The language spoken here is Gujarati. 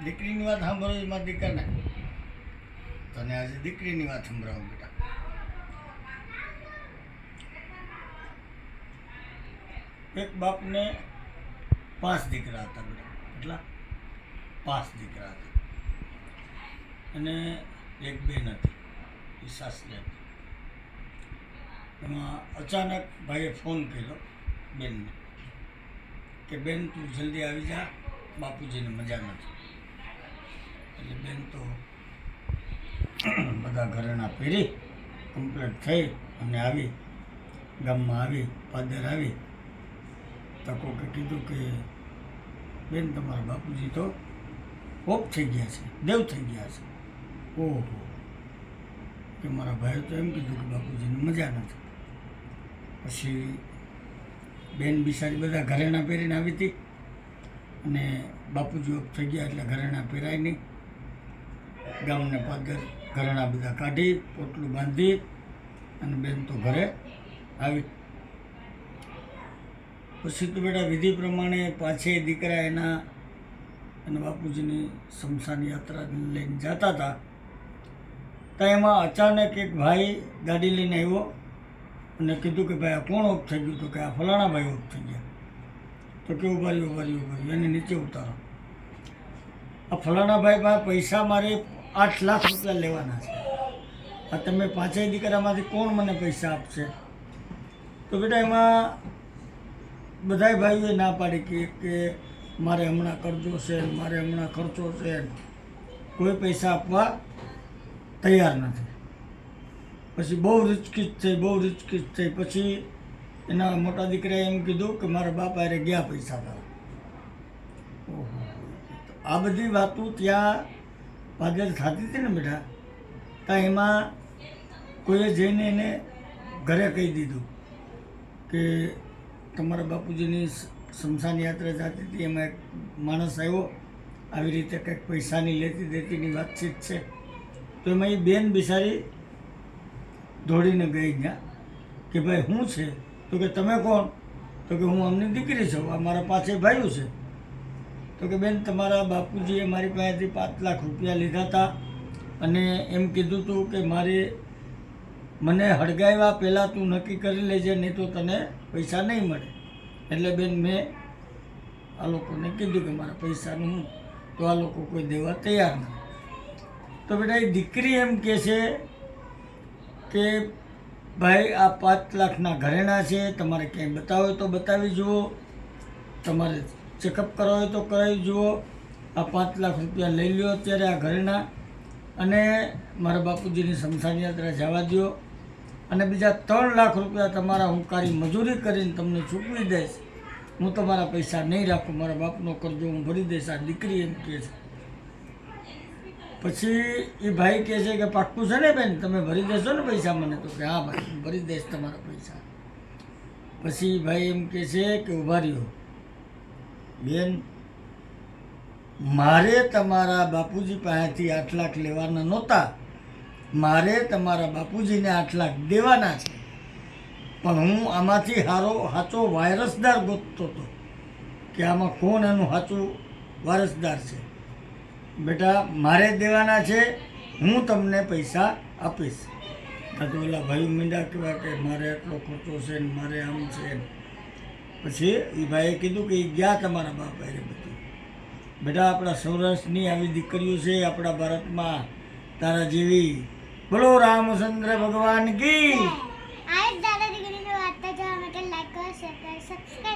દીકરીની વાત સાંભળો એમાં દીકરાને તને આજે દીકરીની વાત સંભળાવું બેટા. એક બાપને 5 દીકરા હતા બેટા. કેટલા? 5 દીકરા હતા અને એક બેન હતી, એ સાસરે હતી. એમાં અચાનક ભાઈએ ફોન કર્યો બેનને કે બેન તું જલ્દી આવી જા, બાપુજીને મજા નથી. એટલે બેન તો બધા ઘરેણાં પહેરી કમ્પ્લીટ થઈ અને આવી ગામમાં આવી, પાદર આવી. તકો કે કીધું કે બેન તમારા બાપુજી તો ઓફ થઈ ગયા છે, દેવ થઈ ગયા છે. ઓહો, કે મારા ભાઈએ તો એમ કીધું કે બાપુજીને મજા નથી. પછી બેન બિચારી બધા ઘરેણાં પહેરીને આવી હતી અને બાપુજી ઓફ થઈ ગયા એટલે ઘરેણાં પહેરાય નહીં. ગામને પાદર ઘરેણાં બધા કાઢી પોટલું બાંધી અને બેન તો ઘરે આવી. પછી તો બેટા વિધિ પ્રમાણે પાછે દીકરા એના બાપુજીની સ્મશાન યાત્રા લઈને જતા હતા. તો એમાં અચાનક એક ભાઈ ગાડી લઈને આવ્યો અને કીધું કે ભાઈ આ કોણ ઓફ થઈ ગયું? તો કે આ ફલાણા ભાઈ ઓફ થઈ ગયા. તો કે ઉભા રહ્યું એને નીચે ઉતારો. આ ફલાણા ભાઈ પાસે પૈસા મારે 8 લાખ રૂપિયા લેવાના છે. આ તમે 5 દીકરામાંથી કોણ મને પૈસા આપશે? તો બેટા એમાં બધાય ભાઈઓએ ના પાડી કે મારે હમણાં કરજો છે, મારે હમણાં ખર્ચો છે. કોઈ પૈસા આપવા તૈયાર નથી. પછી બહુ રીચકીચ થઈ. પછી એના મોટા દીકરાએ એમ કીધું કે મારા બાપ હારે ગયા પૈસા તારા. ઓહો, આ બધી વાતો ત્યાં પાદર થતી હતી ને બેટા. ત્યાં એમાં કોઈએ જઈને એને ઘરે કહી દીધું કે તમારા બાપુજીની સ્મશાન યાત્રા જતી હતી, એમાં એક માણસ આવ્યો, આવી રીતે કંઈક પૈસાની લેતી દેતીની વાતચીત છે. તો એમાં એ બેન બિચારી દોડીને ગઈ ગયા કે ભાઈ શું છે? તો કે તમે કોણ? તો કે હું અમની દીકરી છું, આ મારા 5 ભાઈઓ છે. તો કે બેન તમારા બાપુજીએ મારી પાસેથી 5 લાખ રૂપિયા લીધા હતા અને એમ કીધું હતું કે મને હળગાવ્યા પહેલાં તું નક્કી કરી લેજે, નહીં તો તને પૈસા નહીં મળે. એટલે બેન મેં આ લોકોને કીધું કે મારા પૈસાનું હું, તો આ લોકો કોઈ દેવા તૈયાર નથી. તો બેટા એ દીકરી એમ કહે છે કે ભાઈ આ 5 લાખના ઘરેણાં છે, તમારે ક્યાંય બતાવો હોય તો બતાવી જુઓ, તમારે ચેકઅપ કરાવો હોય તો કરાવી જુઓ. આ 5 લાખ રૂપિયા લઈ લ્યો અત્યારે આ ઘરેણાં અને મારા બાપુજીની સ્મશાન યાત્રા જવા દો. અને બીજા 3 લાખ રૂપિયા તમારા હું કારી મજૂરી કરીને તમને ચૂકવી દઈશ. હું તમારા પૈસા નહીં રાખું, મારા બાપનો કરજો હું ભરી દઈશ. આ દીકરી એમ કહે છે. પછી એ ભાઈ કહે છે કે પાક્કું છે ને બેન, તમે ભરી દેશો ને પૈસા મને? તો કે હા ભાઈ હું ભરી દઈશ તમારા પૈસા. પછી ભાઈ એમ કહે છે કે ઊભા રહ્યો બેન, મારે તમારા બાપુજી પાસેથી 8 લાખ લેવાના નહોતા, મારે તમારા બાપુજીને 8 લાખ દેવાના છે. પણ હું આમાંથી સાચો વારસદાર ગોતતો હતો કે આમાં કોણ એનું સાચું વારસદાર છે. બેટા મારે દેવાના છે, હું તમને પૈસા આપીશ. તો ઓલા ભાઈ મીંડા કહેવા કે મારે એટલો ખર્ચો છે ને મારે આમ છે. પછી એ ભાઈએ કીધું કે એ ગયા તમારા બાપ હારે બધું. બેટા આપણા સૌરાષ્ટ્રની આવી દીકરીઓ છે આપણા ભારતમાં તારા જેવી. બોલો રામચંદ્ર ભગવાન કી. આ દાદા દીકરીની વાર્તા જોવા માટે લાઈક કરો, શેર કરો, સબસ્ક્રાઇબ